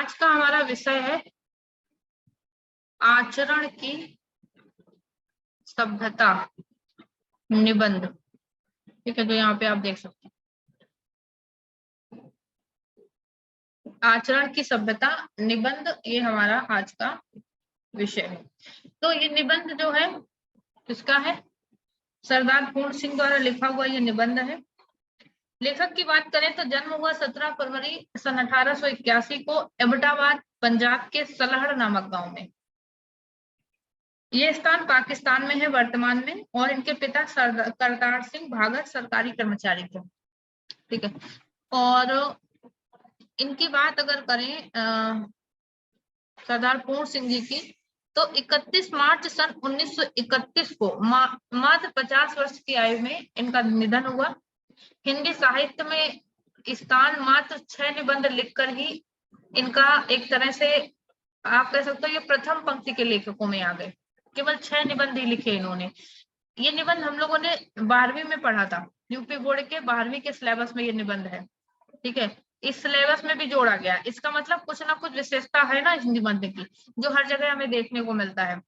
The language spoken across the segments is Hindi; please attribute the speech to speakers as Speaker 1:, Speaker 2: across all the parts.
Speaker 1: आज का हमारा विषय है आचरण की सभ्यता निबंध। ठीक है, तो यहाँ पे आप देख सकते हैं आचरण की सभ्यता निबंध, ये हमारा आज का विषय है। तो ये निबंध जो है किसका है? सरदार पूर्ण सिंह द्वारा लिखा हुआ ये निबंध है। लेखक की बात करें तो जन्म हुआ 17 फरवरी सन 1881 को एबटाबाद पंजाब के सलहड़ नामक गांव में। ये स्थान पाकिस्तान में है वर्तमान में, और इनके पिता करतार सिंह भागत सरकारी कर्मचारी थे। ठीक है, और इनकी बात अगर करें सरदार पूर्ण सिंह जी की, तो 31 मार्च सन 1931 को मात्र 50 वर्ष की आयु में इनका निधन हुआ। हिंदी साहित्य में स्थान मात्र 6 निबंध लिखकर ही इनका एक तरह से आप कह सकते हो ये प्रथम पंक्ति के लेखकों में आ गए। केवल 6 निबंध ही लिखे इन्होंने। ये निबंध हम लोगों ने 12वीं में पढ़ा था, यूपी बोर्ड के 12वीं के सिलेबस में ये निबंध है। ठीक है, इस सिलेबस में भी जोड़ा गया। इसका मतलब कुछ ना कुछ विशेषता है ना इस निबंध की, जो हर जगह हमें देखने को मिलता है।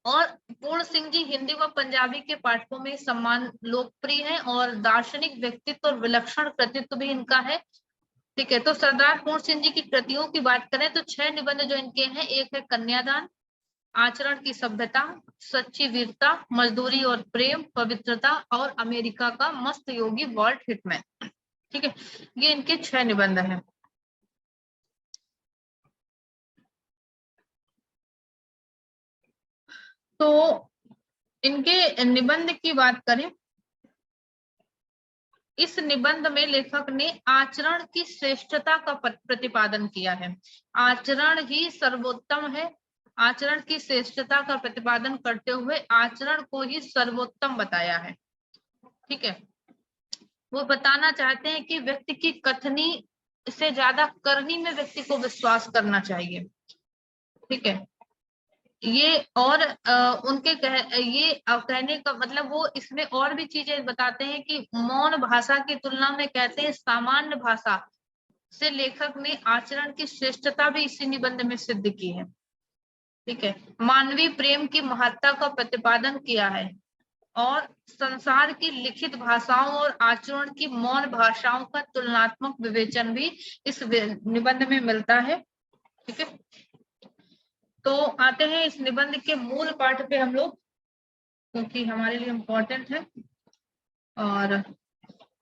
Speaker 1: और पूर्ण सिंह जी हिंदी व पंजाबी के पाठकों में सम्मान लोकप्रिय है, और दार्शनिक व्यक्तित्व और विलक्षण कृतित्व भी इनका है। ठीक है, तो सरदार पूर्ण सिंह जी की कृतियों की बात करें तो 6 निबंध जो इनके हैं, एक है कन्यादान, आचरण की सभ्यता, सच्ची वीरता, मजदूरी और प्रेम, पवित्रता, और अमेरिका का मस्त योगी वॉल्ट हिटमैन। ठीक है, ये इनके 6 निबंध हैं। तो इनके निबंध की बात करें, इस निबंध में लेखक ने आचरण की श्रेष्ठता का प्रतिपादन किया है। आचरण ही सर्वोत्तम है। आचरण की श्रेष्ठता का प्रतिपादन करते हुए आचरण को ही सर्वोत्तम बताया है। ठीक है, वो बताना चाहते हैं कि व्यक्ति की कथनी से ज्यादा करनी में व्यक्ति को विश्वास करना चाहिए। ठीक है, ये और उनके कहने का मतलब वो इसमें और भी चीजें बताते हैं कि मौन भाषा की तुलना में कहते हैं सामान्य भाषा से लेखक ने आचरण की श्रेष्ठता भी इसी निबंध में सिद्ध की है। ठीक है, मानवीय प्रेम की महत्ता का प्रतिपादन किया है, और संसार की लिखित भाषाओं और आचरण की मौन भाषाओं का तुलनात्मक विवेचन भी इस निबंध में मिलता है। ठीक है, तो आते हैं इस निबंध के मूल पाठ पे हम लोग, क्योंकि हमारे लिए इम्पोर्टेंट है और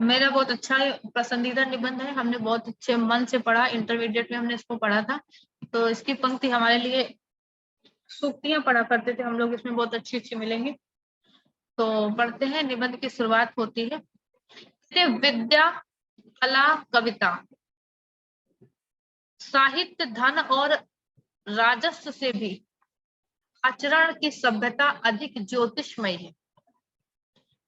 Speaker 1: मेरा बहुत अच्छा पसंदीदा निबंध है। हमने बहुत अच्छे मन से पढ़ा, इंटरमीडिएट में हमने इसको पढ़ा था, तो इसकी पंक्ति हमारे लिए सूक्तियां पढ़ा करते थे हम लोग, इसमें बहुत अच्छी अच्छी मिलेंगी। तो पढ़ते हैं। निबंध की शुरुआत होती है विद्या, कला, कविता, साहित्य, धन और राजस्व से भी आचरण की सभ्यता अधिक ज्योतिषमय है।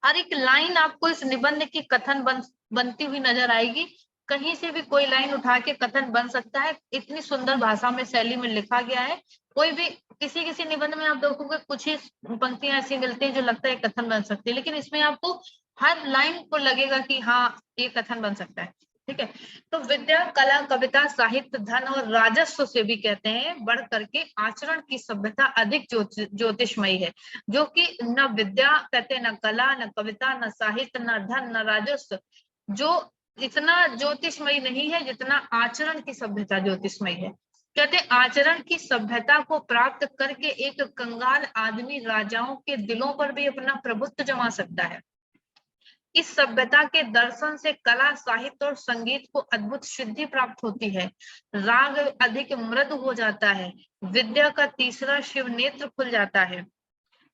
Speaker 1: हर एक लाइन आपको इस निबंध की कथन बनती हुई नजर आएगी। कहीं से भी कोई लाइन उठा के कथन बन सकता है, इतनी सुंदर भाषा में, शैली में लिखा गया है। कोई भी किसी किसी निबंध में आप देखोगे कुछ ही पंक्तियां ऐसी मिलती है जो लगता है कथन बन सकती है, लेकिन इसमें आपको हर लाइन को लगेगा कि हाँ ये कथन बन सकता है। ठीक है, तो विद्या, कला, कविता, साहित्य, धन और राजस्व से भी कहते हैं बढ़ करके आचरण की सभ्यता अधिक ज्योतिषमयी है, जो कि न विद्या कहते, न कला, न कविता, न साहित्य, न धन, न राजस्व, जो इतना ज्योतिषमयी नहीं है जितना आचरण की सभ्यता ज्योतिषमयी है। कहते आचरण की सभ्यता को प्राप्त करके एक कंगाल आदमी राजाओं के दिलों पर भी अपना प्रभुत्व जमा सकता है। इस सभ्यता के दर्शन से कला, साहित्य और संगीत को अद्भुत सिद्धि प्राप्त होती है। राग अधिक मृदु हो जाता है। विद्या का तीसरा शिव नेत्र खुल जाता है।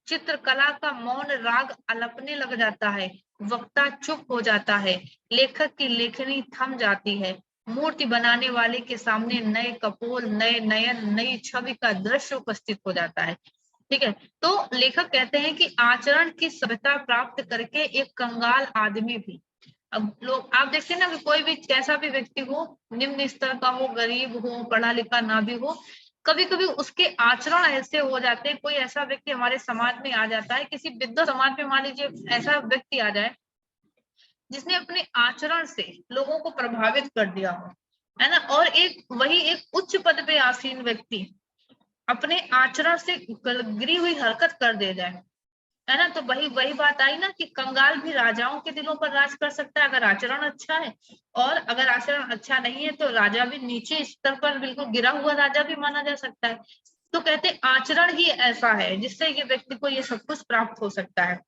Speaker 1: चित्रकला का मौन राग अलपने लग जाता है। वक्ता चुप हो जाता है। लेखक की लेखनी थम जाती है। मूर्ति बनाने वाले के सामने नए कपोल, नए नयन, नई छवि का दृश्य उपस्थित हो जाता है। ठीक है, तो लेखक कहते हैं कि आचरण की सभ्यता प्राप्त करके एक कंगाल आदमी भी, अब लोग आप देखते हैं ना कि कोई भी कैसा भी व्यक्ति हो, निम्न स्तर का हो, गरीब हो, पढ़ा लिखा ना भी हो, कभी कभी उसके आचरण ऐसे हो जाते हैं। कोई ऐसा व्यक्ति हमारे समाज में आ जाता है, किसी विद्या समाज में मान लीजिए ऐसा व्यक्ति आ जाए जिसने अपने आचरण से लोगों को प्रभावित कर दिया हो, है ना। और एक वही एक उच्च पद पे आसीन व्यक्ति अपने आचरण से गिरी हुई हरकत कर दे जाए, है ना, तो वही वही बात आई ना कि कंगाल भी राजाओं के दिलों पर राज कर सकता है अगर आचरण अच्छा है, और अगर आचरण अच्छा नहीं है तो राजा भी नीचे स्तर पर बिल्कुल गिरा हुआ राजा भी माना जा सकता है। तो कहते आचरण ही ऐसा है जिससे ये व्यक्ति को ये सब कुछ प्राप्त हो सकता है।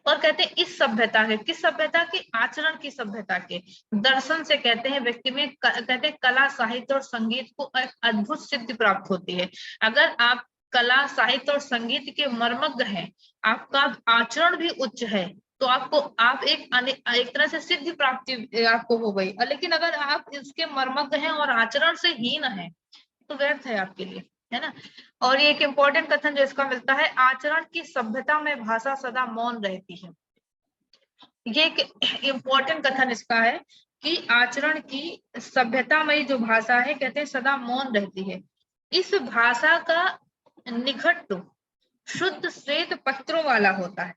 Speaker 1: और कहते हैं इस सभ्यता के, किस सभ्यता की, आचरण की सभ्यता के दर्शन से कहते हैं व्यक्ति में कहते हैं कला साहित्य और संगीत को एक अद्भुत सिद्धि प्राप्त होती है। अगर आप कला साहित्य और संगीत के मर्मज्ञ हैं, आपका आचरण भी उच्च है, तो आपको आप एक तरह से सिद्धि प्राप्ति आपको हो गई। लेकिन अगर आप इसके मर्मज्ञ हैं और आचरण से हीन है तो व्यर्थ है आपके लिए, है ना। और ये एक इंपॉर्टेंट कथन जो इसका मिलता है, आचरण की सभ्यता में भाषा सदा मौन रहती है। ये एक इम्पोर्टेंट कथन इसका है कि आचरण की सभ्यता में जो भाषा है कहते हैं सदा मौन रहती है। इस भाषा का निकट शुद्ध श्वेत पत्रों वाला होता है,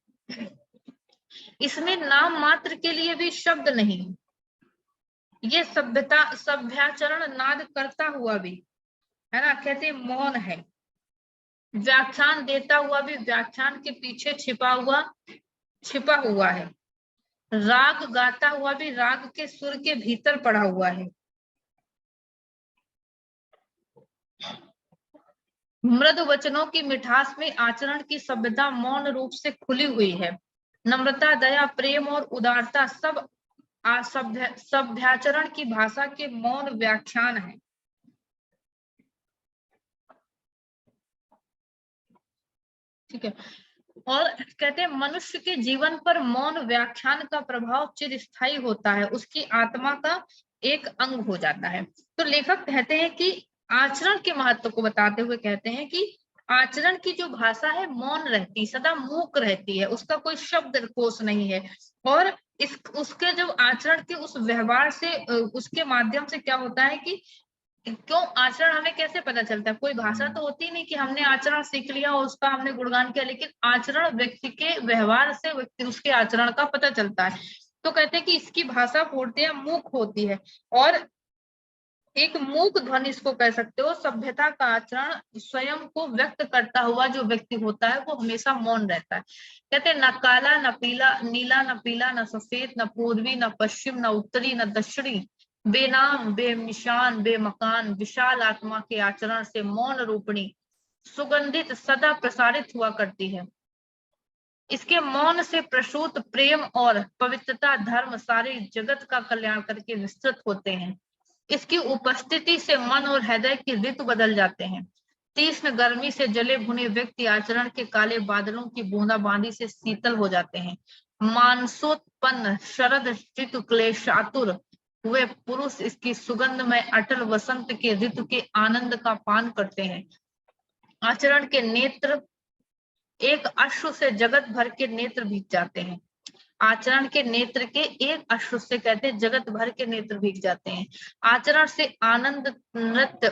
Speaker 1: इसमें नाम मात्र के लिए भी शब्द नहीं, ये सभ्याचरण नाद करता हुआ भी, है ना, कहते मौन है, व्याख्यान देता हुआ भी व्याख्यान के पीछे छिपा हुआ है, राग गाता हुआ भी राग के सुर के भीतर पड़ा हुआ है, मृदु वचनों की मिठास में आचरण की सभ्यता मौन रूप से खुली हुई है, नम्रता दया प्रेम और उदारता सब सभ्याचरण की भाषा के मौन व्याख्यान है। ठीक है। और कहते हैं मनुष्य के जीवन पर मौन व्याख्यान का प्रभाव चिरस्थायी होता है, उसकी आत्मा का एक अंग हो जाता है। तो लेखक कहते हैं कि आचरण के महत्व को बताते हुए कहते हैं कि आचरण की जो भाषा है मौन रहती, सदा मूक रहती है, उसका कोई शब्द कोश नहीं है। और उसके जो आचरण के उस व्यवहार से उसके माध्यम से क्या होता है कि क्यों आचरण हमें कैसे पता चलता है, कोई भाषा तो होती नहीं कि हमने आचरण सीख लिया और उसका हमने गुणगान किया, लेकिन आचरण व्यक्ति के व्यवहार से व्यक्ति उसके आचरण का पता चलता है। तो कहते हैं कि इसकी भाषा पूर्णतया मूक होती है, और एक मूक ध्वनि इसको कह सकते हो। सभ्यता का आचरण स्वयं को व्यक्त करता हुआ जो व्यक्ति होता है वो हमेशा मौन रहता है। कहते हैं न काला न पीला, नीला न पीला न सफेद, न पूर्वी न पश्चिम, न उत्तरी न दक्षिणी, बेनाम बेनिशान बेमकान, विशाल आत्मा के आचरण से मौन रूपणी सुगंधित सदा प्रसारित हुआ करती है। इसके मौन से प्रसूत प्रेम और पवित्रता धर्म सारे जगत का कल्याण करके विस्तृत होते हैं। इसकी उपस्थिति से मन और हृदय के ऋतु बदल जाते हैं। तीक्ष्ण गर्मी से जले भुने व्यक्ति आचरण के काले बादलों की बूंदाबांदी से शीतल हो जाते हैं। मानसोत्पन्न शरद ऋतु क्लेशातुर हुए पुरुष इसकी सुगंध में अटल वसंत के ऋतु के आनंद का पान करते हैं। आचरण के नेत्र एक अश्रु से जगत भर के नेत्र भीग जाते हैं। आचरण के नेत्र के एक अश्रु से कहते हैं जगत भर के नेत्र भीग जाते हैं। आचरण से आनंद नृत्य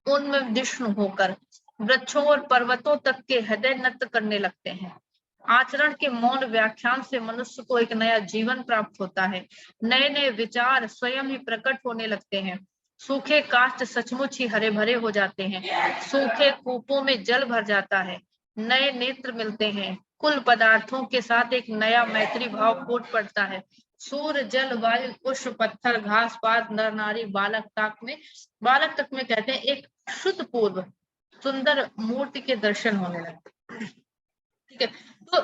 Speaker 1: उन्मदिष्ण होकर वृक्षों और पर्वतों तक के हृदय नृत्य करने लगते हैं। आचरण के मौन व्याख्यान से मनुष्य को एक नया जीवन प्राप्त होता है। नए नए विचार स्वयं ही प्रकट होने लगते हैं। सूखे काष्ठ सचमुच ही हरे भरे हो जाते हैं। सूखे कूपों में जल भर जाता है। नए नेत्र मिलते हैं। कुल पदार्थों के साथ एक नया मैत्री भाव फूट पड़ता है। सूर्य जल वायु पुष्प पत्थर घास पात नर नारी बालक तक में कहते हैं एक शुद्ध पूर्व सुंदर मूर्ति के दर्शन होने लगते। ठीक है। तो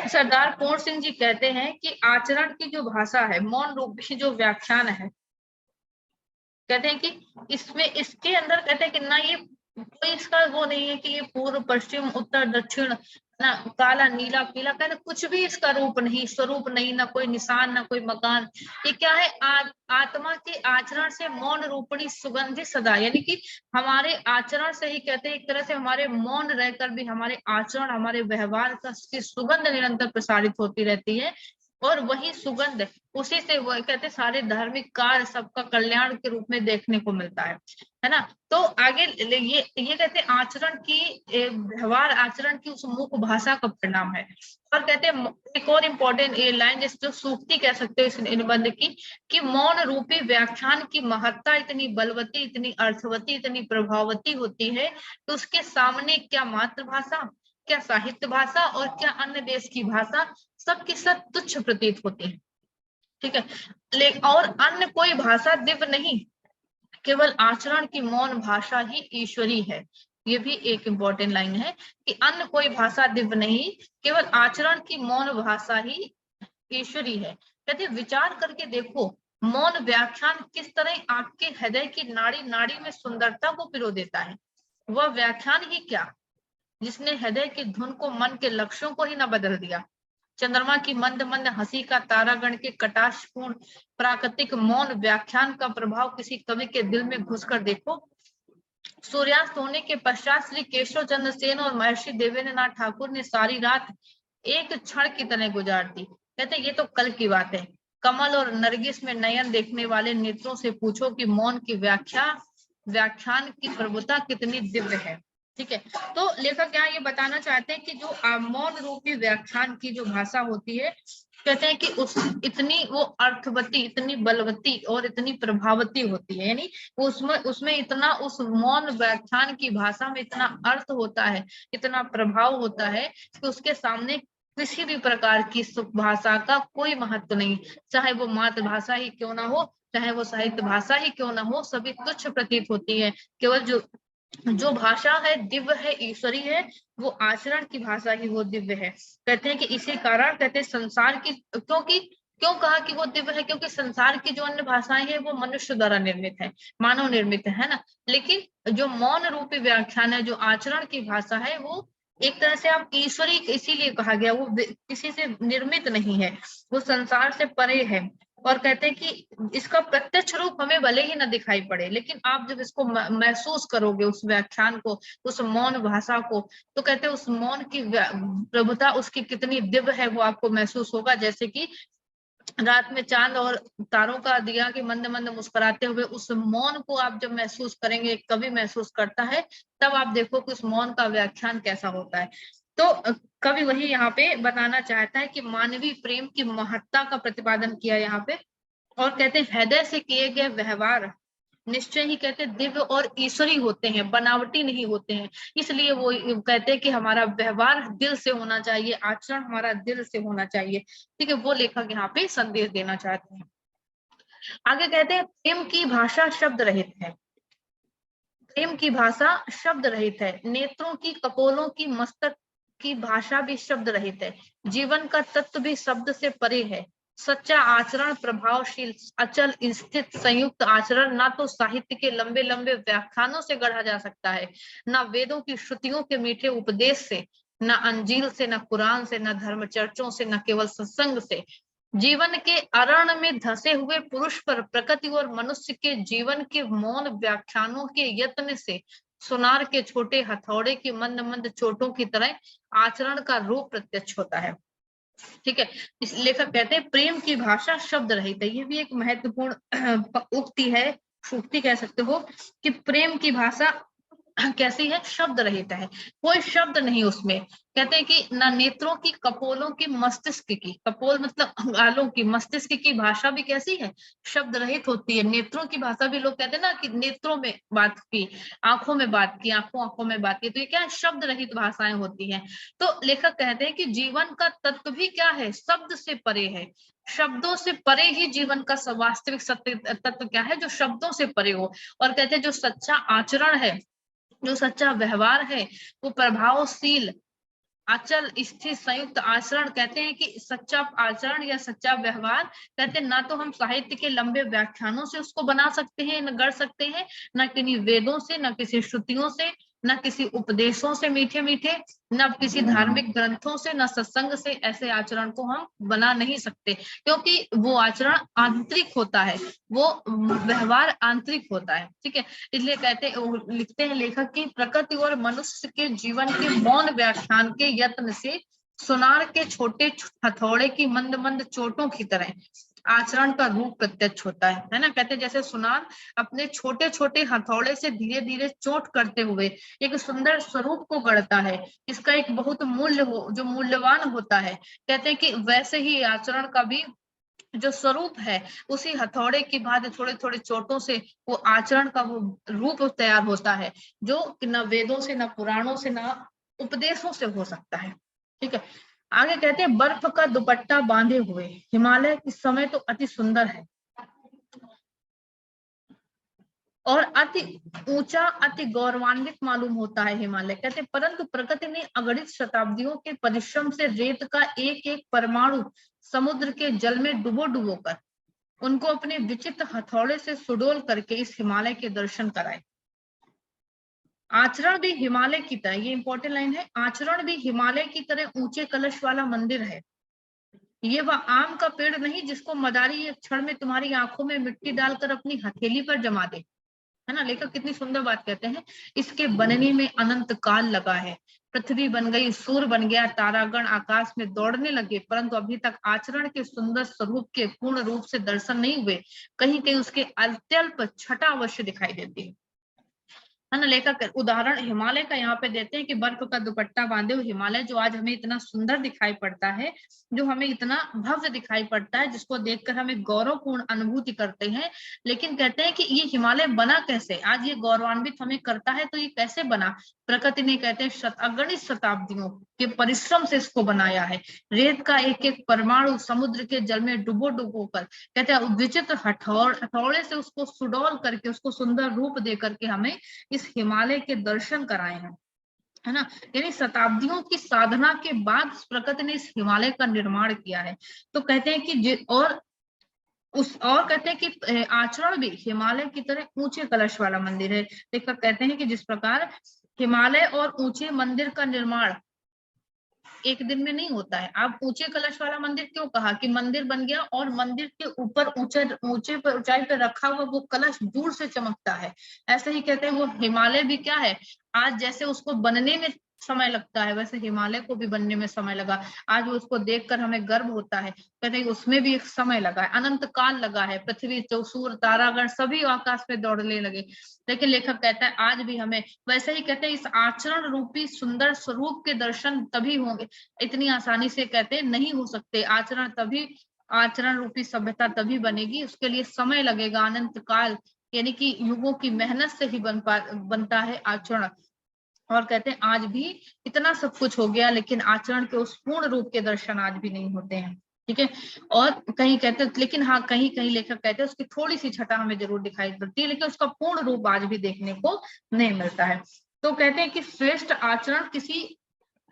Speaker 1: सरदार पूर्ण सिंह जी कहते हैं कि आचरण की जो भाषा है मौन रूपी जो व्याख्यान है, कहते हैं कि इसमें इसके अंदर कहते हैं कि ना ये कोई इसका वो नहीं है कि ये पूर्व पश्चिम उत्तर दक्षिण ना काला नीला पीला, कहते कुछ भी इसका रूप नहीं स्वरूप नहीं, ना कोई निशान ना कोई मकान। ये क्या है आत्मा के आचरण से मौन रूपणी सुगंधित सदा, यानी कि हमारे आचरण से ही कहते हैं एक तरह से हमारे मौन रहकर भी हमारे आचरण हमारे व्यवहार का सुगंध निरंतर प्रसारित होती रहती है। और वही सुगंध उसी से वो कहते सारे धार्मिक कार्य सबका कल्याण के रूप में देखने को मिलता है ना। तो आगे ये कहते हैं आचरण की व्यवहार आचरण की उस मुख भाषा का परिणाम है। और कहते हैं एक और इम्पोर्टेंट ये लाइन जो सूक्ति कह सकते हो इस निबंध की, कि मौन रूपी व्याख्यान की महत्ता इतनी बलवती, इतनी अर्थवती, इतनी प्रभावती होती है कि उसके सामने क्या मातृभाषा, क्या साहित्य भाषा और क्या अन्य देश की भाषा सबकी सब तुच्छ प्रतीत होती है। ठीक है, और अन्य कोई भाषा दिव्य नहीं, केवल आचरण की मौन भाषा ही ईश्वरी है। ये भी एक इम्पोर्टेंट लाइन है कि अन्य कोई भाषा दिव्य नहीं, केवल आचरण की मौन भाषा ही ईश्वरी है। कहते विचार करके देखो, मौन व्याख्यान किस तरह आपके हृदय की नाड़ी नाड़ी में सुंदरता को पिरो देता है। वह व्याख्यान ही क्या जिसने हृदय की धुन को, मन के लक्ष्यों को ही न बदल दिया। चंद्रमा की मंद मंद हंसी का, तारागण के कटाक्षपूर्ण प्राकृतिक मौन व्याख्यान का प्रभाव किसी कवि के दिल में घुसकर देखो। सूर्यास्त होने के पश्चात श्री केशव चंद्र सेन और महर्षि देवेंद्रनाथ ठाकुर ने सारी रात एक क्षण की तरह गुजार दी। कहते ये तो कल की बात है। कमल और नरगिस में नयन देखने वाले नेत्रों से पूछो कि मौन की व्याख्यान की प्रभुता कितनी दिव्य है। ठीक है, तो लेखक यहाँ ये बताना चाहते हैं कि जो मौन रूपी व्याख्यान की जो भाषा होती है, कहते हैं कि उस इतनी वो अर्थवती, इतनी बलवती और इतनी प्रभावती होती है। यानी उसमें इतना, उस मौन व्याख्यान की भाषा में इतना अर्थ होता है, इतना प्रभाव होता है कि उसके सामने किसी भी प्रकार की भाषा का कोई महत्व नहीं, चाहे वो मातृभाषा ही क्यों ना हो, चाहे वो साहित्य भाषा ही क्यों ना हो, सभी तुच्छ प्रतीत होती है। केवल जो भाषा है दिव्य है, ईश्वरी है, वो आचरण की भाषा ही वो दिव्य है। कहते हैं कि इसी कारण कहते हैं संसार की, क्यों कहा कि वो दिव्य है, क्योंकि संसार की जो अन्य भाषाएं हैं वो मनुष्य द्वारा निर्मित है, मानव निर्मित है ना। लेकिन जो मौन रूपी व्याख्यान है, जो आचरण की भाषा है, वो एक तरह से आप ईश्वरी इसीलिए कहा गया, वो किसी से निर्मित नहीं है, वो संसार से परे है। और कहते हैं कि इसका प्रत्यक्ष रूप हमें भले ही ना दिखाई पड़े, लेकिन आप जब इसको महसूस करोगे, उस व्याख्यान को, उस मौन भाषा को, तो कहते हैं उस मौन की प्रभुता उसकी कितनी दिव्य है वो आपको महसूस होगा। जैसे कि रात में चांद और तारों का दिया कि मंद मंद मुस्कुराते हुए, उस मौन को आप जब महसूस करेंगे, कवि महसूस करता है, तब आप देखो कि उस मौन का व्याख्यान कैसा होता है। तो कवि वही यहाँ पे बताना चाहता है कि मानवीय प्रेम की महत्ता का प्रतिपादन किया यहाँ पे। और कहते हैं हृदय से किए गए व्यवहार निश्चय ही कहते हैं दिव्य और ईश्वरी होते हैं, बनावटी नहीं होते हैं। इसलिए वो कहते हैं कि हमारा व्यवहार दिल से होना चाहिए, आचरण हमारा दिल से होना चाहिए। ठीक है, वो लेखक यहाँ पे संदेश देना चाहते हैं। आगे कहते हैं प्रेम की भाषा शब्द रहित है। प्रेम की भाषा शब्द रहित है, नेत्रों की, कपोलों की, मस्तक की भाषा भी शब्द रहित है, जीवन का तत्व भी शब्द से परे है। सच्चा आचरण प्रभावशील, अचल, स्थित, संयुक्त आचरण ना तो साहित्य के लंबे लंबे व्याख्यानों से गढ़ा जा सकता है, ना वेदों की श्रुतियों के मीठे उपदेश से, ना अंजील से, ना कुरान से, ना धर्म चर्चों से, ना केवल सत्संग से। जीवन के अरण में धसे हुए पुरुष पर प्रकृति और मनुष्य के जीवन के मौन व्याख्यानों के यत्न से सुनार के छोटे हथौड़े की मंद मंद चोटों की तरह आचरण का रूप प्रत्यक्ष होता है। ठीक है, इस लेखक कहते हैं प्रेम की भाषा शब्द रहित है। ये भी एक महत्वपूर्ण उक्ति है, सूक्ति कह सकते हो, कि प्रेम की भाषा कैसी है, शब्द रहित है, कोई शब्द नहीं उसमें। कहते हैं कि ना नेत्रों की, कपोलों की, मस्तिष्क की, कपोल मतलब गालों की, मस्तिष्क की भाषा भी कैसी है, शब्द रहित होती है। नेत्रों की भाषा भी लोग कहते हैं ना कि नेत्रों में बात की, आंखों में बात की, आंखों में बात की, तो ये क्या है, शब्द रहित भाषाएं होती हैं। तो लेखक कहते हैं कि जीवन का तत्व भी क्या है, शब्द से परे है। शब्दों से परे ही जीवन का वास्तविक सत्य तत्व क्या है, जो शब्दों से परे हो। और कहते हैं जो सच्चा आचरण है, जो सच्चा व्यवहार है, वो प्रभावशील, अचल, स्थिर, संयुक्त आचरण। कहते हैं कि सच्चा आचरण या सच्चा व्यवहार, कहते हैं ना तो हम साहित्य के लंबे व्याख्यानों से उसको बना सकते हैं, न गढ़ सकते हैं, न किन्हीं वेदों से, न किसी श्रुतियों से, न किसी उपदेशों से मीठे मीठे, न किसी धार्मिक ग्रंथों से, न सत्संग से। ऐसे आचरण को हम बना नहीं सकते, क्योंकि वो आचरण आंतरिक होता है, वो व्यवहार आंतरिक होता है। ठीक है, इसलिए कहते लिखते हैं लेखक की प्रकृति और मनुष्य के जीवन के मौन व्याख्यान के यत्न से सुनार के छोटे हथौड़े की मंद मंद चोटों की तरह आचरण का रूप प्रत्यक्ष होता है ना। कहते हैं जैसे सुनार अपने छोटे छोटे हथौड़े से धीरे धीरे चोट करते हुए एक सुंदर स्वरूप को गढ़ता है, इसका एक बहुत मूल्य हो जो मूल्यवान होता है। कहते हैं कि वैसे ही आचरण का भी जो स्वरूप है, उसी हथौड़े की भांति थोड़े थोड़े चोटों से वो आचरण का वो रूप तैयार होता है, जो न वेदों से, न पुराणों से, न उपदेशों से हो सकता है। ठीक है, आगे कहते हैं बर्फ का दुपट्टा बांधे हुए हिमालय इस समय तो अति सुंदर है और अति ऊंचा, अति गौरवान्वित मालूम होता है हिमालय। कहते परंतु प्रकृति ने अगणित शताब्दियों के परिश्रम से रेत का एक एक परमाणु समुद्र के जल में डुबो डुबो कर उनको अपने विचित्र हथौड़े से सुडोल करके इस हिमालय के दर्शन कराए। आचरण भी हिमालय की तरह, ये इंपॉर्टेंट लाइन है, आचरण भी हिमालय की तरह ऊंचे कलश वाला मंदिर है। ये वह आम का पेड़ नहीं जिसको मदारी एक क्षण में तुम्हारी आंखों में मिट्टी डालकर अपनी हथेली पर जमा दे, है ना। लेखक कितनी सुंदर बात कहते हैं, इसके बनने में अनंत काल लगा है, पृथ्वी बन गई, सूर्य बन गया, तारागण आकाश में दौड़ने लगे, परंतु अभी तक आचरण के सुंदर स्वरूप के पूर्ण रूप से दर्शन नहीं हुए। कहीं कहीं उसके अत्यल्प छटा अवश्य दिखाई देती है ना। लेखक उदाहरण हिमालय का यहाँ पे देते हैं कि बर्फ का दुपट्टा बांधे हुए हिमालय जो आज हमें इतना सुंदर दिखाई पड़ता है, जो हमें इतना भव्य दिखाई पड़ता है, जिसको देखकर हमें गौरवपूर्ण अनुभूति करते हैं, लेकिन कहते हैं कि ये हिमालय बना कैसे, आज ये गौरवान्वित हमें करता है तो ये कैसे बना। प्रकृति ने कहते हैं अगणित शताब्दियों के परिश्रम से इसको बनाया है। रेत का एक एक परमाणु समुद्र के जल में डुबो डुबो कर, कहते हैं विचित्र हथौड़े से उसको सुडौल करके उसको सुंदर रूप दे करके हमें इस हिमालय के दर्शन कराए हैं, है ना। यानी शताब्दियों की साधना के बाद प्रकृति ने इस हिमालय का निर्माण किया है। तो कहते हैं कि और कहते हैं कि आचरण भी हिमालय की तरह ऊंचे कलश वाला मंदिर है। लेखक कहते हैं कि जिस प्रकार हिमालय और ऊंचे मंदिर का निर्माण एक दिन में नहीं होता है। आप ऊंचे कलश वाला मंदिर क्यों कहा कि मंदिर बन गया और मंदिर के ऊपर ऊंचे पर ऊंचाई पर रखा हुआ वो कलश दूर से चमकता है। ऐसे ही कहते हैं वो हिमालय भी क्या है, आज जैसे उसको बनने में समय लगता है वैसे हिमालय को भी बनने में समय लगा। आज उसको देखकर हमें गर्व होता है, कहते हैं उसमें भी एक समय लगा है, अनंत काल लगा है, पृथ्वी सूर्य तारागण सभी आकाश में दौड़ने लगे। लेकिन लेखक कहता है आज भी हमें वैसे ही, कहते हैं इस आचरण रूपी सुंदर स्वरूप के दर्शन तभी होंगे, इतनी आसानी से कहते हैं नहीं हो सकते। आचरण रूपी सभ्यता तभी बनेगी, उसके लिए समय लगेगा, अनंत काल यानी कि युगों की मेहनत से ही बनता है आचरण। और कहते हैं आज भी इतना सब कुछ हो गया लेकिन आचरण के उस पूर्ण रूप के दर्शन आज भी नहीं होते हैं। ठीक है, और कहीं कहते हैं, लेकिन हाँ कहीं कहीं लेखक कहते हैं उसकी थोड़ी सी छटा हमें जरूर दिखाई पड़ती है, लेकिन उसका पूर्ण रूप आज भी देखने को नहीं मिलता है। तो कहते हैं कि श्रेष्ठ आचरण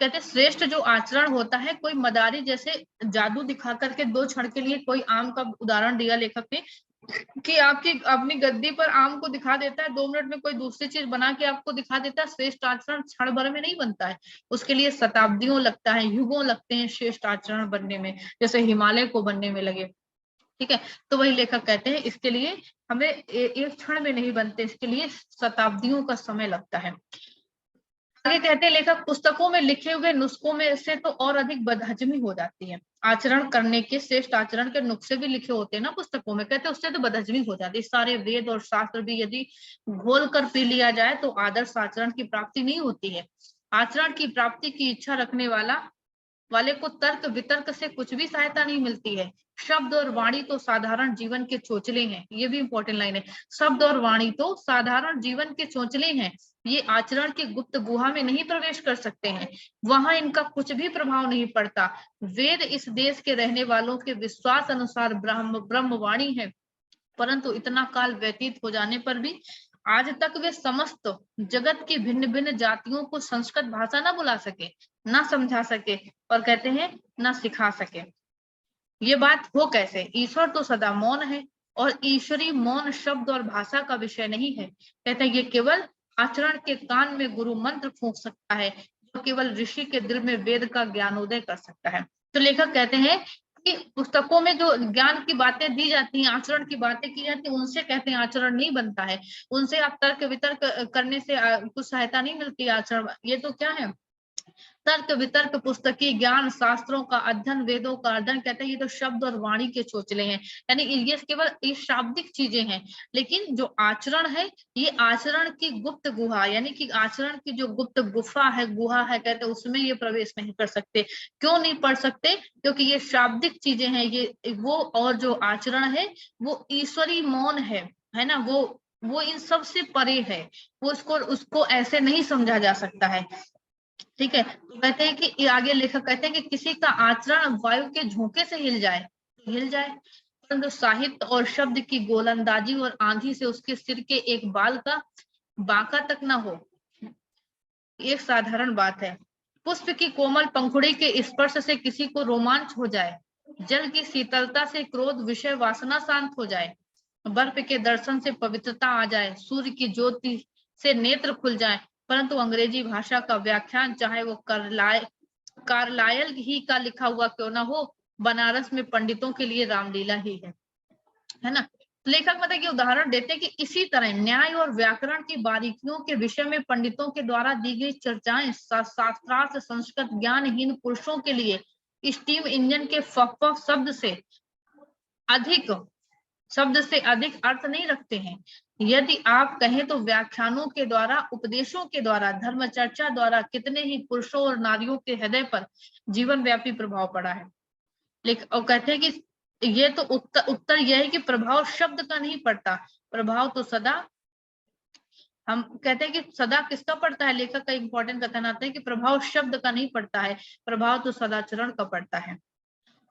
Speaker 1: कहते हैं श्रेष्ठ जो आचरण होता है, कोई मदारी जैसे जादू दिखा करके दो क्षण के लिए, कोई आम का उदाहरण दिया लेखक ने कि आपकी अपनी गद्दी पर आम को दिखा देता है, 2 मिनट में कोई दूसरी चीज बना के आपको दिखा देता है। श्रेष्ठ आचरण क्षण भर में नहीं बनता है, उसके लिए शताब्दियों लगता है, युगों लगते हैं श्रेष्ठ आचरण बनने में, जैसे हिमालय को बनने में लगे। ठीक है, तो वही लेखक कहते हैं इसके लिए हमें एक क्षण में नहीं बनते, इसके लिए शताब्दियों का समय लगता है। आगे कहते हैं लेखक पुस्तकों में लिखे हुए नुस्खों में से तो और अधिक बदहजमी हो जाती है। आचरण करने के, श्रेष्ठ आचरण के नुस्खे भी लिखे होते हैं ना पुस्तकों में, कहते हैं उससे तो बदहजमी हो जाती है। सारे वेद और शास्त्र भी यदि घोल कर पी लिया जाए तो आदर्श आचरण की प्राप्ति नहीं होती है। आचरण की प्राप्ति की इच्छा रखने वाले को तर्क वितर्क से कुछ भी सहायता नहीं मिलती है। शब्द और वाणी तो साधारण जीवन के चोचले हैं, ये भी इंपॉर्टेंट लाइन है, शब्द और वाणी तो साधारण जीवन के चोचले हैं, ये आचरण के गुप्त गुहा में नहीं प्रवेश कर सकते हैं, वहां इनका कुछ भी प्रभाव नहीं पड़ता। वेद इस देश के रहने वालों के विश्वास अनुसार ब्रह्मवाणी है, परंतु इतना काल व्यतीत हो जाने पर भी आज तक वे समस्त जगत की भिन्न भिन्न जातियों को संस्कृत भाषा ना बुला सके, ना समझा सके, और कहते हैं ना सिखा सके। ये बात हो कैसे, ईश्वर तो सदा मौन है और ईश्वरी मौन शब्द और भाषा का विषय नहीं है। कहते हैं ये केवल आचरण के कान में गुरु मंत्र फूंक सकता है, जो केवल ऋषि के दिल में वेद का ज्ञानोदय कर सकता है। तो लेखक कहते हैं कि पुस्तकों में जो ज्ञान की बातें दी जाती हैं, आचरण की बातें की जाती हैं, उनसे कहते हैं आचरण नहीं बनता है, उनसे आप तर्क वितर्क करने से कुछ सहायता नहीं मिलती आचरण। ये तो क्या है, तर्क वितर्क, पुस्तकीय ज्ञान, शास्त्रों का अध्ययन, वेदों का अध्ययन, कहते हैं ये तो शब्द और वाणी के चोचले हैं, यानी ये केवल ये शाब्दिक चीजें हैं। लेकिन जो आचरण है, ये आचरण की गुप्त गुहा, यानी कि आचरण की जो गुप्त गुफा है, गुहा है, कहते हैं उसमें ये प्रवेश नहीं कर सकते। क्यों नहीं पढ़ सकते? क्योंकि ये शाब्दिक चीजें हैं, ये वो, और जो आचरण है वो ईश्वरी मौन है ना, वो इन सब से परे है, वो उसको ऐसे नहीं समझा जा सकता है। ठीक है, तो कहते हैं कि आगे लेखक कहते हैं कि किसी का आचरण वायु के झोंके से हिल जाए तो हिल जाए, परंतु साहित्य और शब्द की गोलंदाजी और आंधी से उसके सिर के एक बाल का बांका तक ना हो, एक साधारण बात है। पुष्प की कोमल पंखुड़ी के स्पर्श से किसी को रोमांच हो जाए, जल की शीतलता से क्रोध विषय वासना शांत हो जाए, बर्फ के दर्शन से पवित्रता आ जाए, सूर्य की ज्योति से नेत्र खुल जाए, परंतु अंग्रेजी भाषा का व्याख्यान, चाहे वो कार्लायल ही का लिखा हुआ क्यों ना हो, बनारस में पंडितों के लिए रामलीला ही है ना। लेखक मतलब कि उदाहरण देते हैं कि इसी तरह न्याय और व्याकरण की बारीकियों के विषय में पंडितों के द्वारा दी गई चर्चाएं शास्त्रार्थ संस्कृत ज्ञानहीन पुरुषों के लिए स्टीम इंजन के फफ शब्द से अधिक अर्थ नहीं रखते हैं। यदि आप कहें तो व्याख्यानों के द्वारा, उपदेशों के द्वारा, धर्म चर्चा द्वारा कितने ही पुरुषों और नारियों के हृदय पर जीवन व्यापी प्रभाव पड़ा है। और कहते हैं कि ये तो उत्तर यह है कि प्रभाव शब्द का नहीं पड़ता, प्रभाव तो सदा, हम कहते हैं कि सदा किसका पड़ता है, लेखक का इंपॉर्टेंट कथन आता है कि प्रभाव शब्द का नहीं पड़ता है, प्रभाव तो सदाचरण का पड़ता है।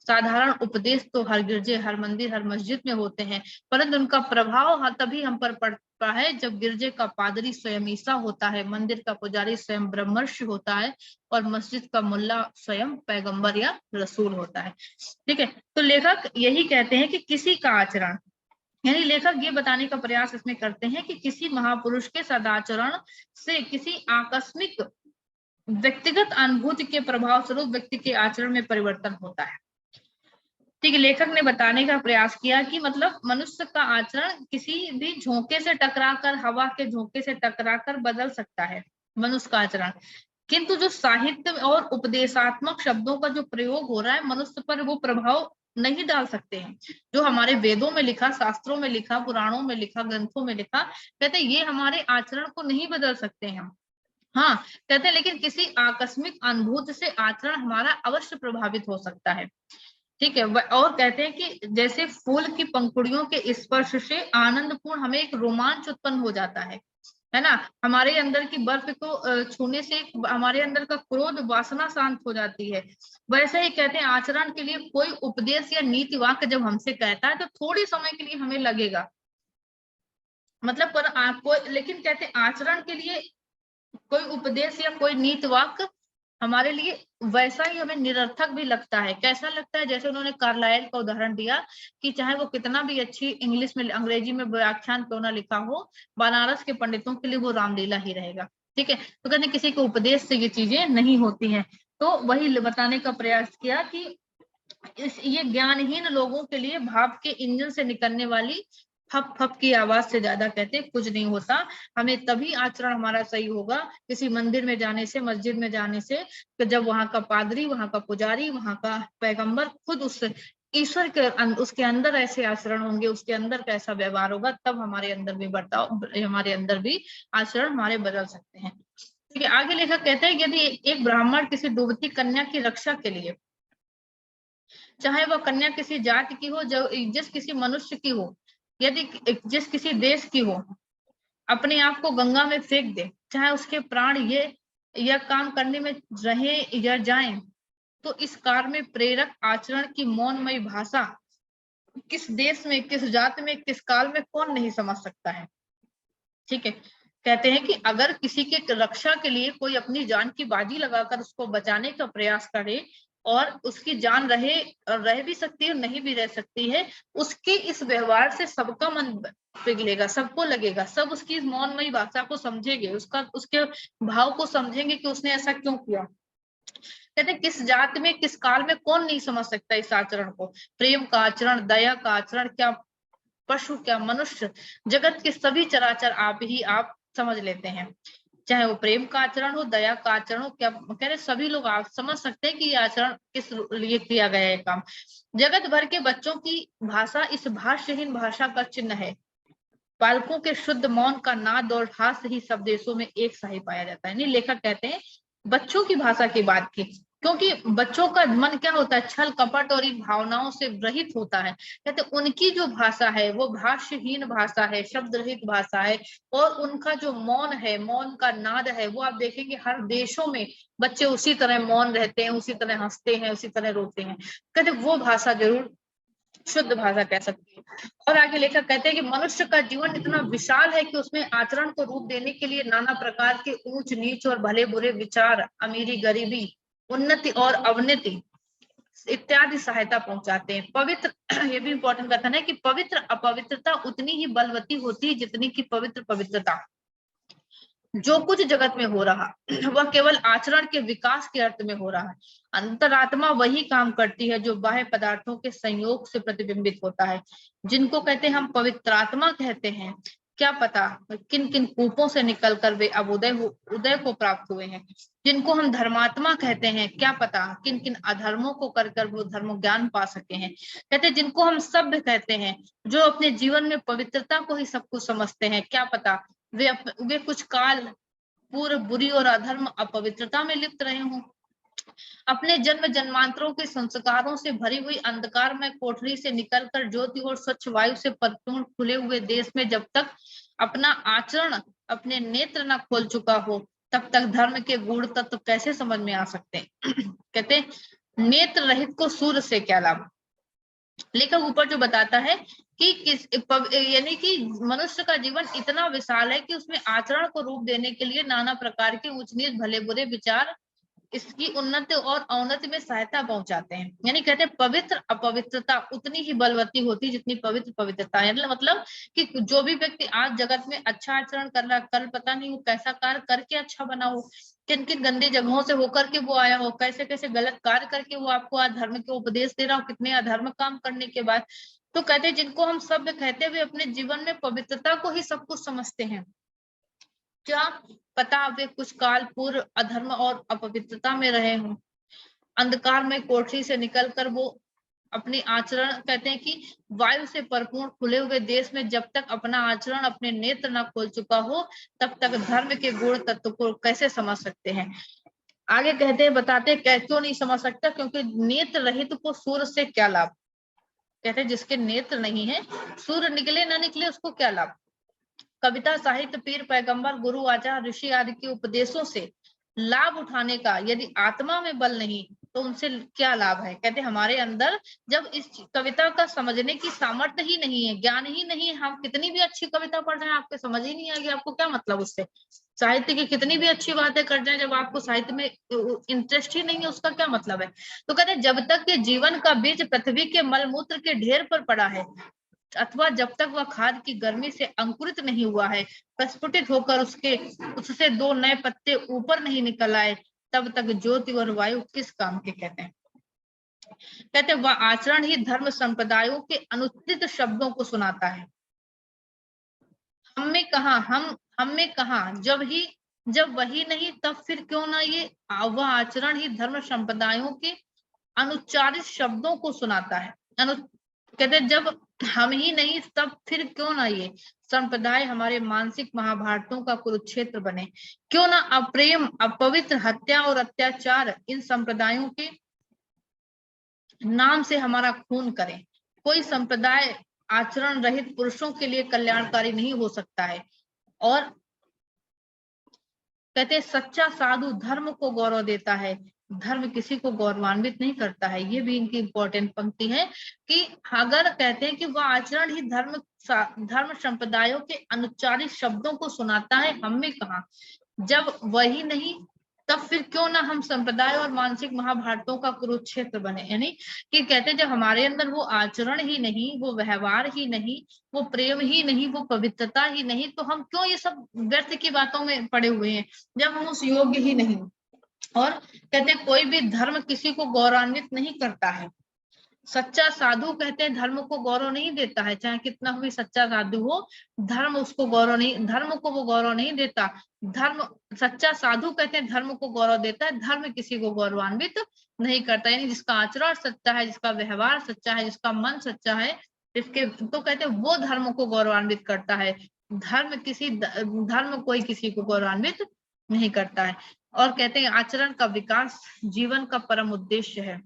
Speaker 1: साधारण उपदेश तो हर गिरजे, हर मंदिर, हर मस्जिद में होते हैं, परंतु उनका प्रभाव तभी हम पर पड़ता है जब गिरजे का पादरी स्वयं ईसा होता है, मंदिर का पुजारी स्वयं ब्रह्मर्षि होता है, और मस्जिद का मुल्ला स्वयं पैगंबर या रसूल होता है। ठीक है, तो लेखक यही कहते हैं कि किसी का आचरण, यानी लेखक ये बताने का प्रयास इसमें करते हैं कि किसी महापुरुष के सदाचरण से किसी आकस्मिक व्यक्तिगत अनुभूति के प्रभाव स्वरूप व्यक्ति के आचरण में परिवर्तन होता है। ठीक है, लेखक ने बताने का प्रयास किया कि मतलब मनुष्य का आचरण किसी भी झोंके से टकराकर, हवा के झोंके से टकराकर बदल सकता है मनुष्य का आचरण, किंतु जो साहित्य और उपदेशात्मक शब्दों का जो प्रयोग हो रहा है मनुष्य पर, वो प्रभाव नहीं डाल सकते हैं। जो हमारे वेदों में लिखा, शास्त्रों में लिखा, पुराणों में लिखा, ग्रंथों में लिखा, कहते हैं ये हमारे आचरण को नहीं बदल सकते हैं। हाँ, कहते हैं लेकिन किसी आकस्मिक अनुभूति से आचरण हमारा अवश्य प्रभावित हो सकता है। ठीक है, और कहते हैं कि जैसे फूल की पंखुड़ियों के स्पर्श से आनंदपूर्ण हमें एक रोमांच उत्पन्न हो जाता है ना, हमारे अंदर की बर्फ को छूने से हमारे अंदर का क्रोध वासना शांत हो जाती है। वैसे ही कहते हैं आचरण के लिए कोई उपदेश या नीति वाक्य जब हमसे कहता है तो थोड़ी समय के लिए हमें लगेगा, मतलब पर आपको, लेकिन कहते हैं आचरण के लिए कोई उपदेश या कोई नीति वाक्य हमारे लिए वैसा ही हमें निरर्थक भी लगता है। कैसा लगता है? जैसे उन्होंने कार्लाइल का उदाहरण दिया कि चाहे वो कितना भी अच्छी इंग्लिश में, अंग्रेजी में व्याख्यान क्यों ना लिखा हो, बनारस के पंडितों के लिए वो रामलीला ही रहेगा। ठीक है, तो कहते किसी के उपदेश से ये चीजें नहीं होती हैं। तो वही बताने का प्रयास किया कि ये ज्ञानहीन लोगों के लिए भाव के इंजन से निकलने वाली फप फप की आवाज से ज्यादा कहते कुछ नहीं होता। हमें तभी आचरण हमारा सही होगा किसी मंदिर में जाने से, मस्जिद में जाने से, तो जब वहां का पादरी, वहां का पुजारी, वहां का पैगंबर खुद उस ईश्वर के उसके अंदर ऐसे आचरण होंगे, उसके अंदर कैसा व्यवहार होगा, तब हमारे अंदर भी बर्ताव, हमारे अंदर भी आचरण हमारे बदल सकते हैं। ठीक है, आगे लेखक कहते हैं यदि एक ब्राह्मण किसी डूबती कन्या की रक्षा के लिए, चाहे वह कन्या किसी जाति की हो, जो जिस किसी मनुष्य की हो, यदि जिस किसी देश की हो, अपने आप को गंगा में फेंक दे, चाहे उसके प्राण ये यह काम करने में रहे या जाएं, तो इस कार्य में प्रेरक आचरण की मौनमयी भाषा किस देश में, किस जाति में, किस काल में कौन नहीं समझ सकता है। ठीक है, कहते हैं कि अगर किसी के रक्षा के लिए कोई अपनी जान की बाजी लगाकर उसको बचाने का प्रयास करे, और उसकी जान रह भी सकती है, नहीं भी रह सकती है, उसके इस व्यवहार से सबका मन पिघलेगा, सबको लगेगा, सब उसकी मौनमयी भाषा को समझेंगे, उसके भाव को समझेंगे कि उसने ऐसा क्यों किया। कहते किस जाति में, किस काल में कौन नहीं समझ सकता इस आचरण को, प्रेम का आचरण, दया का आचरण, क्या पशु क्या मनुष्य, जगत के सभी चराचर आप ही आप समझ लेते हैं। चाहे वो प्रेम का आचरण हो, दया का आचरण हो, क्या कह रहे सभी लोग आप समझ सकते हैं कि ये आचरण किस लिए किया गया है काम। जगत भर के बच्चों की भाषा इस भाष्यहीन भाषा का चिन्ह है। बालकों के शुद्ध मौन का नाद और हास्य ही सब देशों में एक सा ही पाया जाता है। नहीं, लेखक कहते हैं बच्चों की भाषा की बात की, क्योंकि बच्चों का मन क्या होता है, छल कपट और इन भावनाओं से रहित होता है। कहते उनकी जो भाषा है वो भाष्यहीन भाषा है, शब्द रहित भाषा है, और उनका जो मौन है, मौन का नाद है, वो आप देखेंगे हर देशों में बच्चे उसी तरह मौन रहते हैं, उसी तरह हंसते हैं, उसी तरह रोते हैं। कहते वो भाषा जरूर शुद्ध भाषा कह सकती है। और आगे लेकर कहते हैं कि मनुष्य का जीवन इतना विशाल है कि उसमें आचरण को रूप देने के लिए नाना प्रकार के ऊंच नीच और भले बुरे विचार, अमीरी गरीबी, उन्नति और अवनति इत्यादि सहायता पहुंचाते हैं। पवित्र ये भी इंपॉर्टेंट कथन है कि पवित्र अपवित्रता उतनी ही बलवती होती है जितनी की पवित्र पवित्रता। जो कुछ जगत में हो रहा वह केवल आचरण के विकास के अर्थ में हो रहा है। अंतरात्मा वही काम करती है जो बाह्य पदार्थों के संयोग से प्रतिबिंबित होता है। जिनको कहते हैं हम पवित्रात्मा कहते हैं, क्या पता किन किन कूपों से निकलकर वे अब उदय को प्राप्त हुए हैं। जिनको हम धर्मात्मा कहते हैं, क्या पता किन किन अधर्मों को कर वो धर्म ज्ञान पा सके हैं। कहते जिनको हम सभ्य कहते हैं, जो अपने जीवन में पवित्रता को ही सब कुछ समझते हैं, क्या पता वे कुछ काल पूर्व बुरी और अधर्म अपवित्रता में लिप्त रहे हों। अपने जन्म जन्मांतरों के संस्कारों से भरी हुई अंधकार में कोठरी से निकलकर ज्योति और स्वच्छ वायु से परिपूर्ण खुले हुए देश में जब तक अपना आचरण अपने नेत्र न खोल चुका हो, तब तक धर्म के गूढ़ तत्व कैसे समझ में आ सकते हैं। कहते नेत्र रहित को सूर्य से क्या लाभ। लेखक ऊपर जो बताता है कि यानी कि मनुष्य का जीवन इतना विशाल है कि उसमें आचरण को रूप देने के लिए नाना प्रकार के उच्च नीच भले बुरे विचार इसकी उन्नति और अवनति में सहायता पहुंचाते हैं। यानी कहते हैं पवित्र अपवित्रता उतनी ही बलवती होती है जितनी पवित्र पवित्रता है। मतलब कि जो भी व्यक्ति आज जगत में अच्छा आचरण कर रहा, कल पता नहीं वो कैसा कार्य करके अच्छा बना हो, किन किन गंदी जगहों से होकर के वो आया हो, कैसे कैसे गलत कार्य करके वो आपको आज धर्म के उपदेश दे रहा हो, कितने अधर्म काम करने के बाद। तो कहते हैं जिनको हम सभ्य कहते हैं वे अपने जीवन में पवित्रता को ही सब कुछ समझते हैं। क्या पता वे कुछ काल पूर्व अधर्म और अपवित्रता में रहे हों। अंधकार में कोठरी से निकलकर वो अपने आचरण कहते हैं कि वायु से परिपूर्ण खुले हुए देश में जब तक अपना आचरण अपने नेत्र न खोल चुका हो, तब तक धर्म के गुण तत्व को कैसे समझ सकते हैं। आगे कहते हैं बताते हैं क्यों नहीं समझ सकता, क्योंकि नेत्र रहित को सूर्य से क्या लाभ। कहते हैं जिसके नेत्र नहीं है, सूर्य निकले ना निकले उसको क्या लाभ। कविता साहित्य पीर पैगंबर गुरु आचार्य ऋषि आदि के उपदेशों से लाभ उठाने का यदि आत्मा में बल नहीं तो उनसे क्या लाभ है। कहते हमारे अंदर जब इस कविता का समझने की सामर्थ्य ही नहीं है, ज्ञान ही नहीं है, हम कितनी भी अच्छी कविता पढ़ रहे हैं आपके समझ ही नहीं आएगी, आपको क्या मतलब उससे। साहित्य की कितनी भी अच्छी बातें कर जाए, जब आपको साहित्य में इंटरेस्ट ही नहीं है उसका क्या मतलब है। तो कहते जब तक के जीवन का बीज पृथ्वी के मलमूत्र के ढेर पर पड़ा है, अथवा जब तक वह खाद की गर्मी से अंकुरित नहीं हुआ है, प्रस्फुटित होकर उससे दो नए पत्ते ऊपर नहीं निकल आए, तब तक ज्योति और वायु किस काम के। कहते हैं कहते वह आचरण ही धर्म संप्रदायों के अनुचित शब्दों को सुनाता है। हम में कहा जब वही नहीं तब फिर क्यों ना ये वह आचरण ही धर्म संप्रदायों के अनुच्चारित शब्दों को सुनाता है। कहते जब हम ही नहीं तब फिर क्यों ना ये संप्रदाय हमारे मानसिक महाभारतों का कुरुक्षेत्र बने। क्यों ना अप्रेम अपवित्र हत्या और अत्याचार इन संप्रदायों के नाम से हमारा खून करें। कोई संप्रदाय आचरण रहित पुरुषों के लिए कल्याणकारी नहीं हो सकता है। और कहते सच्चा साधु धर्म को गौरव देता है, धर्म किसी को गौरवान्वित नहीं करता है। ये भी इनकी इंपॉर्टेंट पंक्ति है कि अगर कहते हैं कि वह आचरण ही धर्म संप्रदायों के अनुच्चारित शब्दों को सुनाता है, हम में कहा जब वही नहीं तब फिर क्यों ना हम संप्रदाय और मानसिक महाभारतों का कुरुक्षेत्र बने। यानी कि कहते हैं जब हमारे अंदर वो आचरण ही नहीं, वो व्यवहार ही नहीं, वो प्रेम ही नहीं, वो पवित्रता ही नहीं, तो हम क्यों ये सब व्यर्थ की बातों में पड़े हुए हैं जब हम उस योग्य ही नहीं। और कहते हैं कोई भी धर्म किसी को गौरवान्वित नहीं करता है। सच्चा साधु कहते हैं धर्म को गौरव नहीं देता है, चाहे कितना भी सच्चा साधु हो, धर्म उसको गौरव नहीं, धर्म को वो गौरव नहीं देता। धर्म, सच्चा साधु कहते हैं धर्म को गौरव देता है, धर्म किसी को गौरवान्वित नहीं करता। यानी जिसका आचरण सच्चा है, जिसका व्यवहार सच्चा है, जिसका मन सच्चा है, जिसके, तो कहते हैं वो धर्म को गौरवान्वित करता है। धर्म कोई किसी को गौरवान्वित नहीं करता है। और कहते हैं आचरण का विकास जीवन का परम उद्देश्य है।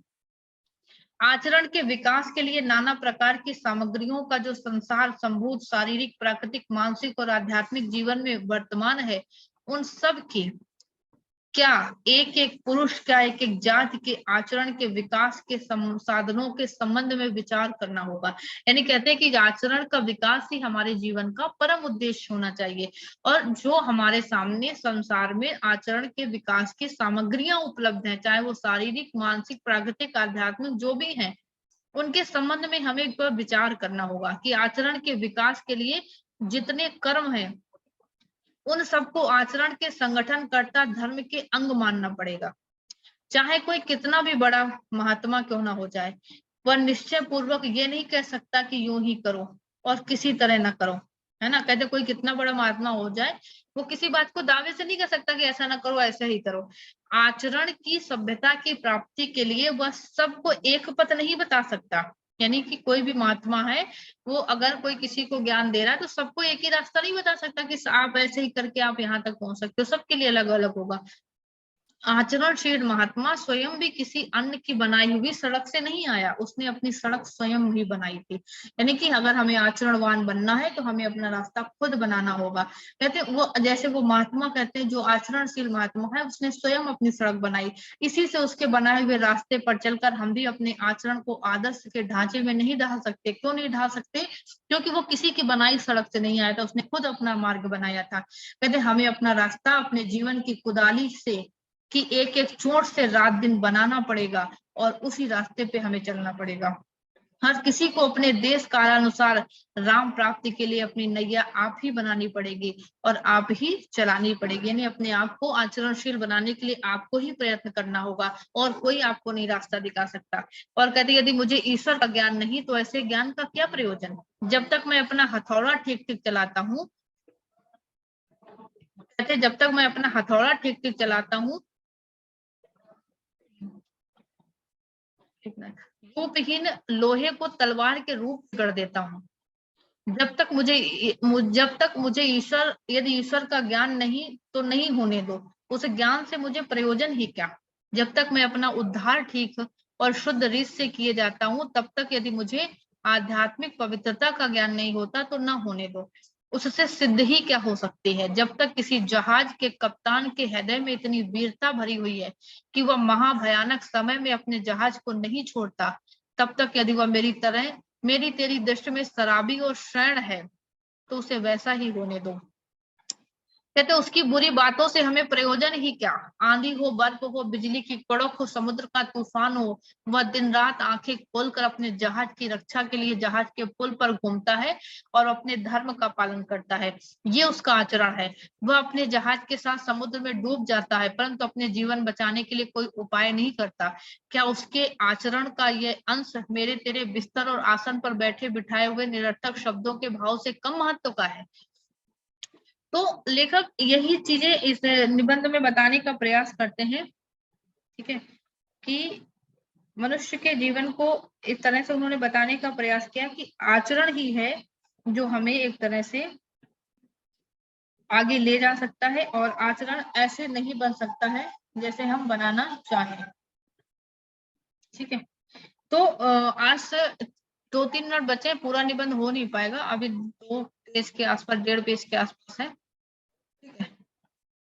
Speaker 1: आचरण के विकास के लिए नाना प्रकार की सामग्रियों का जो संसार संभूत शारीरिक, प्राकृतिक, मानसिक और आध्यात्मिक जीवन में वर्तमान है, उन सब की क्या एक एक पुरुष, क्या एक एक जाति के आचरण के विकास के साधनों के संबंध में विचार करना होगा। यानी कहते हैं कि आचरण का विकास ही हमारे जीवन का परम उद्देश्य होना चाहिए। और जो हमारे सामने संसार में आचरण के विकास की सामग्रियां उपलब्ध हैं, चाहे वो शारीरिक, मानसिक, प्राकृतिक, आध्यात्मिक जो भी हैं, उनके संबंध में हमें एक बार विचार करना होगा कि आचरण के विकास के लिए जितने कर्म हैं, उन सबको आचरण के संगठनकर्ता धर्म के अंग मानना पड़ेगा। चाहे कोई कितना भी बड़ा महात्मा क्यों ना हो जाए, वह निश्चय पूर्वक ये नहीं कह सकता कि यूं ही करो और किसी तरह ना करो, है ना। कहते कोई कितना बड़ा महात्मा हो जाए, वो किसी बात को दावे से नहीं कह सकता कि ऐसा ना करो, ऐसे ही करो। आचरण की सभ्यता की प्राप्ति के लिए वह सबको एक पथ नहीं बता सकता। यानी कि कोई भी महात्मा है, वो अगर कोई किसी को ज्ञान दे रहा है तो सबको एक ही रास्ता नहीं बता सकता कि आप ऐसे ही करके आप यहाँ तक पहुंच सकते हो, सबके लिए अलग अलग होगा। आचरणशील महात्मा स्वयं भी किसी अन्य की बनाई हुई सड़क से नहीं आया, उसने अपनी सड़क स्वयं ही बनाई थी। यानी कि अगर हमें आचरणवान बनना है तो हमें अपना रास्ता खुद बनाना होगा। कहते हैं वो, जैसे वो महात्मा कहते हैं जो आचरणशील महात्मा है, उसने स्वयं अपनी सड़क बनाई, इसी से उसके बनाए हुए रास्ते पर चलकर हम भी अपने आचरण को आदर्श के ढांचे में नहीं ढाल सकते। क्यों नहीं ढाल सकते? क्योंकि वो किसी की बनाई सड़क से नहीं आया था, उसने खुद अपना मार्ग बनाया था। कहते हमें अपना रास्ता अपने जीवन की कुदाली से कि एक एक चोट से रात दिन बनाना पड़ेगा और उसी रास्ते पे हमें चलना पड़ेगा। हर किसी को अपने देश कालानुसार राम प्राप्ति के लिए अपनी नैया आप ही बनानी पड़ेगी और आप ही चलानी पड़ेगी। यानी अपने आप को आचरणशील बनाने के लिए आपको ही प्रयत्न करना होगा और कोई आपको नहीं रास्ता दिखा सकता। और कहते यदि मुझे ईश्वर का ज्ञान नहीं तो ऐसे ज्ञान का क्या प्रयोजन? जब तक मैं अपना हथौड़ा ठीक ठीक चलाता हूँ, कहते जब तक मैं अपना हथौड़ा ठीक ठीक चलाता हूँ, रूपहीन लोहे को तलवार के रूप कर देता हूँ। जब तक मुझे ईश्वर, यदि ईश्वर का ज्ञान नहीं तो नहीं होने दो, उस ज्ञान से मुझे प्रयोजन ही क्या? जब तक मैं अपना उद्धार ठीक और शुद्ध रीत से किए जाता हूँ, तब तक यदि मुझे आध्यात्मिक पवित्रता का ज्ञान नहीं होता तो ना होने दो। उससे सिद्ध ही क्या हो सकती है? जब तक किसी जहाज के कप्तान के हृदय में इतनी वीरता भरी हुई है कि वह महाभयानक समय में अपने जहाज को नहीं छोड़ता, तब तक यदि वह मेरी तेरी दृष्टि में शराबी और शैण है तो उसे वैसा ही होने दो। कहते उसकी बुरी बातों से हमें प्रयोजन ही क्या? आंधी हो, बर्फ हो, बिजली की कड़क हो, समुद्र का तूफान हो, वह दिन रात आंखें खोलकर अपने जहाज की रक्षा के लिए जहाज के पुल पर घूमता है और अपने धर्म का पालन करता है। ये उसका आचरण है। वह अपने जहाज के साथ समुद्र में डूब जाता है परंतु अपने जीवन बचाने के लिए कोई उपाय नहीं करता। क्या उसके आचरण का ये अंश मेरे तेरे बिस्तर और आसन पर बैठे बिठाए हुए निरर्थक शब्दों के भाव से कम महत्व का है? तो लेखक यही चीजें इस निबंध में बताने का प्रयास करते हैं, ठीक है, कि मनुष्य के जीवन को इस तरह से उन्होंने बताने का प्रयास किया कि आचरण ही है जो हमें एक तरह से आगे ले जा सकता है और आचरण ऐसे नहीं बन सकता है जैसे हम बनाना चाहें। ठीक है, तो आज से 2-3 मिनट बचे, पूरा निबंध हो नहीं पाएगा, अभी 2 पेज के आसपास, 1.5 पेज के आसपास है। ठीक है,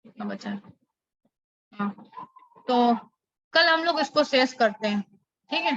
Speaker 1: कितना बचा है? हाँ, तो कल हम लोग इसको शेष करते हैं। ठीक है।